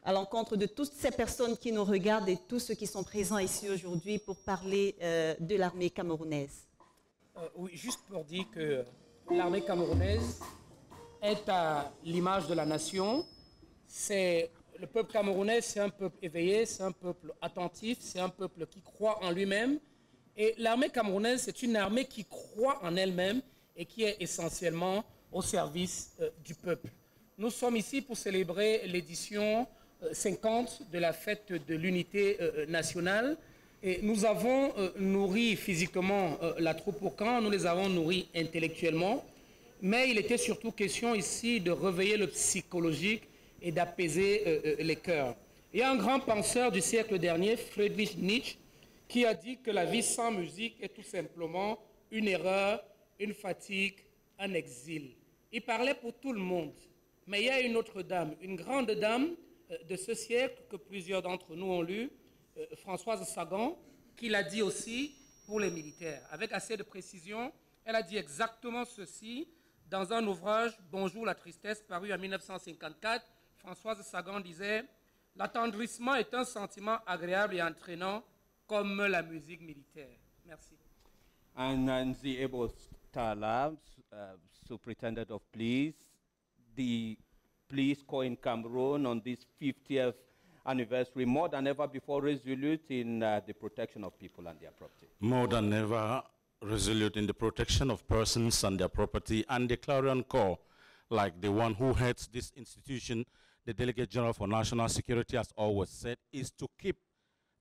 à l'encontre de toutes ces personnes qui nous regardent et tous ceux qui sont présents ici aujourd'hui pour parler de l'armée camerounaise. Oui, juste pour dire que l'armée camerounaise est à l'image de la nation. Le peuple camerounais, c'est un peuple éveillé, c'est un peuple attentif, c'est un peuple qui croit en lui-même. Et l'armée camerounaise, c'est une armée qui croit en elle-même et qui est essentiellement au service du peuple. Nous sommes ici pour célébrer l'édition 50 de la fête de l'unité nationale. Et nous avons nourri physiquement la troupe au camp, nous les avons nourris intellectuellement, mais il était surtout question ici de réveiller le psychologique et d'apaiser les cœurs. Il y a un grand penseur du siècle dernier, Friedrich Nietzsche, qui a dit que la vie sans musique est tout simplement une erreur, une fatigue, un exil. Il parlait pour tout le monde. Mais il y a une autre dame, une grande dame de ce siècle que plusieurs d'entre nous ont lu, Françoise Sagan, qui l'a dit aussi pour les militaires. Avec assez de précision, elle a dit exactement ceci dans un ouvrage « Bonjour la tristesse » paru en 1954. Françoise Sagan disait « L'attendrissement est un sentiment agréable et entraînant comme la musique militaire. » Merci. And the Ebo Tala, Superintendent of Police, the police corps in Cameroon on this 50th anniversary, more than ever before, resolute in the protection of people and their property. More than ever, resolute in the protection of persons and their property, and the Clarion Corps, like the one who heads this institution, the Delegate General for National Security, has always said, is to keep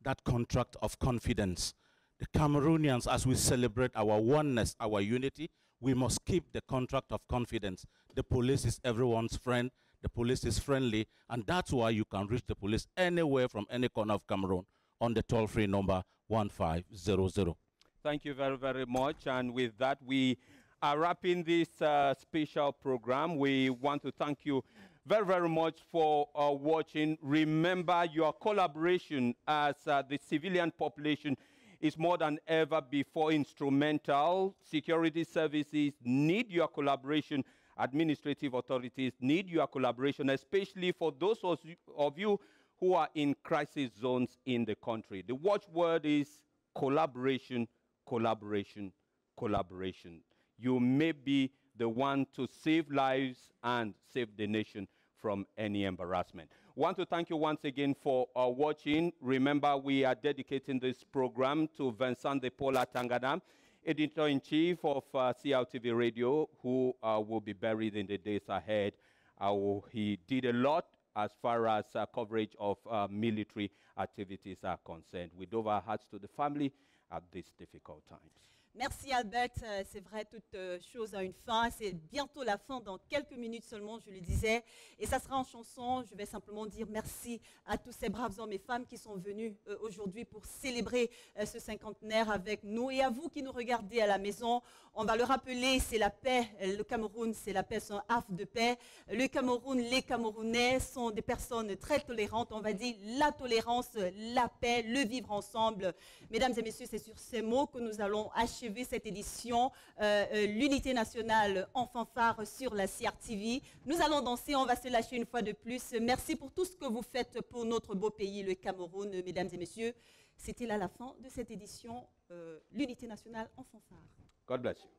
that contract of confidence. The Cameroonians, as we celebrate our oneness, our unity, we must keep the contract of confidence. The police is everyone's friend. The police is friendly, and that's why you can reach the police anywhere from any corner of Cameroon on the toll-free number 1500. Thank you very, very much. And with that, we are wrapping this special program. We want to thank you very, very much for watching. Remember, your collaboration as the civilian population is more than ever before instrumental. Security services need your collaboration. Administrative authorities need your collaboration, especially for those of you who are in crisis zones in the country. The watchword is collaboration, collaboration, collaboration. You may be the one to save lives and save the nation from any embarrassment. I want to thank you once again for watching. Remember, we are dedicating this program to Vincent de Paula Tangana, Editor-in-Chief of CLTV Radio, who will be buried in the days ahead. He did a lot as far as coverage of military activities are concerned. We give our hearts to the family at these difficult times. Merci Albert, c'est vrai, toute chose a une fin, c'est bientôt la fin, dans quelques minutes seulement, je le disais, et ça sera en chanson. Je vais simplement dire merci à tous ces braves hommes et femmes qui sont venus aujourd'hui pour célébrer ce cinquantenaire avec nous, et à vous qui nous regardez à la maison. On va le rappeler, c'est la paix, le Cameroun, c'est la paix, c'est un havre de paix. Le Cameroun, les Camerounais sont des personnes très tolérantes, on va dire la tolérance, la paix, le vivre ensemble. Mesdames et messieurs, c'est sur ces mots que nous allons achever cette édition, l'unité nationale en fanfare sur la CRTV. Nous allons danser, on va se lâcher une fois de plus. Merci pour tout ce que vous faites pour notre beau pays, le Cameroun, mesdames et messieurs. C'était là la fin de cette édition, l'unité nationale en fanfare. God bless you.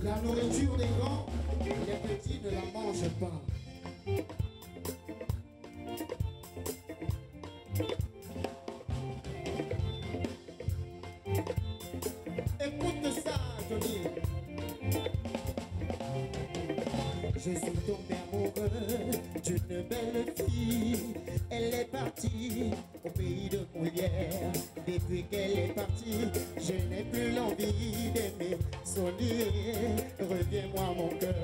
La nourriture des grands, les petits ne la mangent pas. Écoute ça, Johnny. Je suis tombé amoureux d'une belle fille. Elle est partie au pays de Molière. Depuis qu'elle est partie, je n'ai plus l'envie d'aimer. Sonia, reviens-moi mon cœur.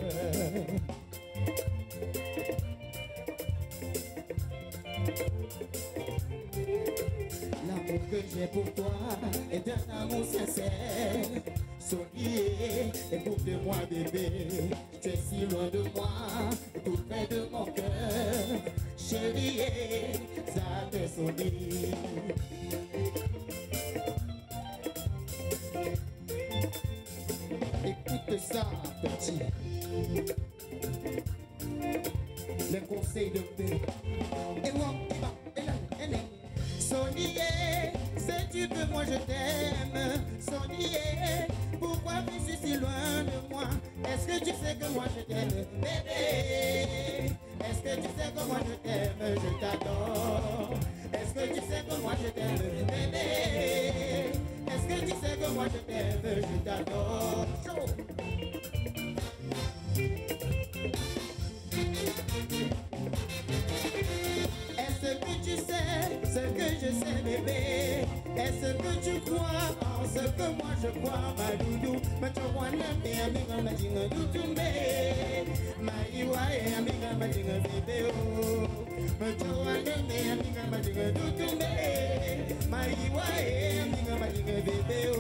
L'amour que j'ai pour toi est un amour sincère. Souriez, écoute-moi bébé, tu es si loin de moi, tout près de mon cœur. Chérie, ça te sourit. Écoute ça, petit. Les conseils de paix. Sonia, si tu veux, moi je t'aime. Sonia, pourquoi es-tu si loin de moi? Est-ce que tu sais que moi je t'aime, bébé? Est-ce que tu sais que moi je t'aime, je t'adore? Est-ce que tu sais que moi je t'aime, bébé? Est-ce que tu sais que moi je t'aime, je t'adore? Est-ce que tu sais ce que je sais, bébé? Est-ce que tu crois en ce que moi je crois, ma doudou? Ma chouana, mais amiga, ma jinga, doutoumbe. Ma iwae, amiga, ma jinga, bébé, oh. Ma chouana, mais amiga, ma jinga, doutoumbe. Ma iwae, amiga, ma jinga, bébé, oh.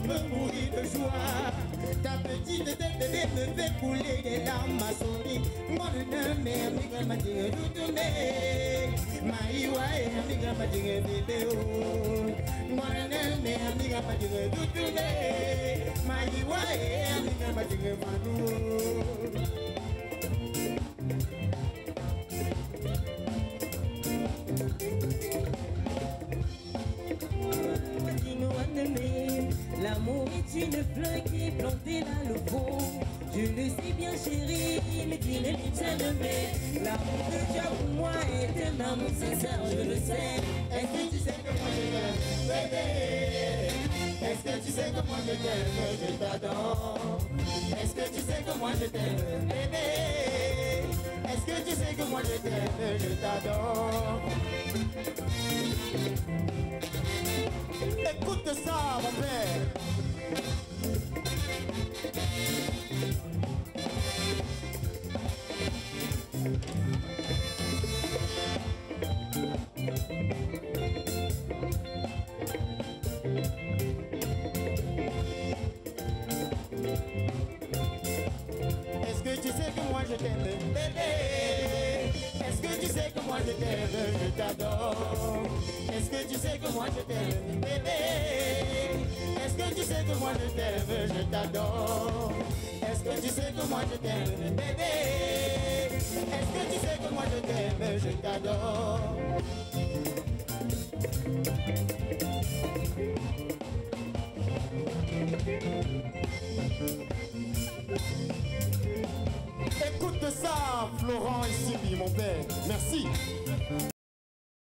veux mourir de joie. Ta petite tête bébé me fait couler des larmes, ma souris. Mon nom est amiga ma dire tout mais Maïwa est amiga ma dire bébé oh. Mon nom est amiga ma dire tout mais Maïwa est amiga ma dire manou. L'amour est une fleur qui est plantée dans le fond. Je le sais bien chérie, mais qui n'est plus jamais. L'amour que tu as pour moi est un amour sincère, je le sais. Est-ce que tu sais que moi je t'aime, bébé? Est-ce que tu sais que moi je t'aime, je t'adore? Est-ce que tu sais que moi je t'aime, bébé? Est-ce que tu sais que moi je t'aime, je t'adore? Écoute ça, mon père. Est-ce que tu sais que moi je t'aime, bébé? Est-ce que tu sais que moi je t'aime, je t'adore? Est-ce que tu sais que moi je t'aime, bébé? Est-ce que tu sais que moi je t'aime, je t'adore? Est-ce que tu sais que moi je t'aime, bébé? Est-ce que tu sais que moi je t'aime, je t'adore? Écoute ça, Florent et Sylvie, mon père. Merci.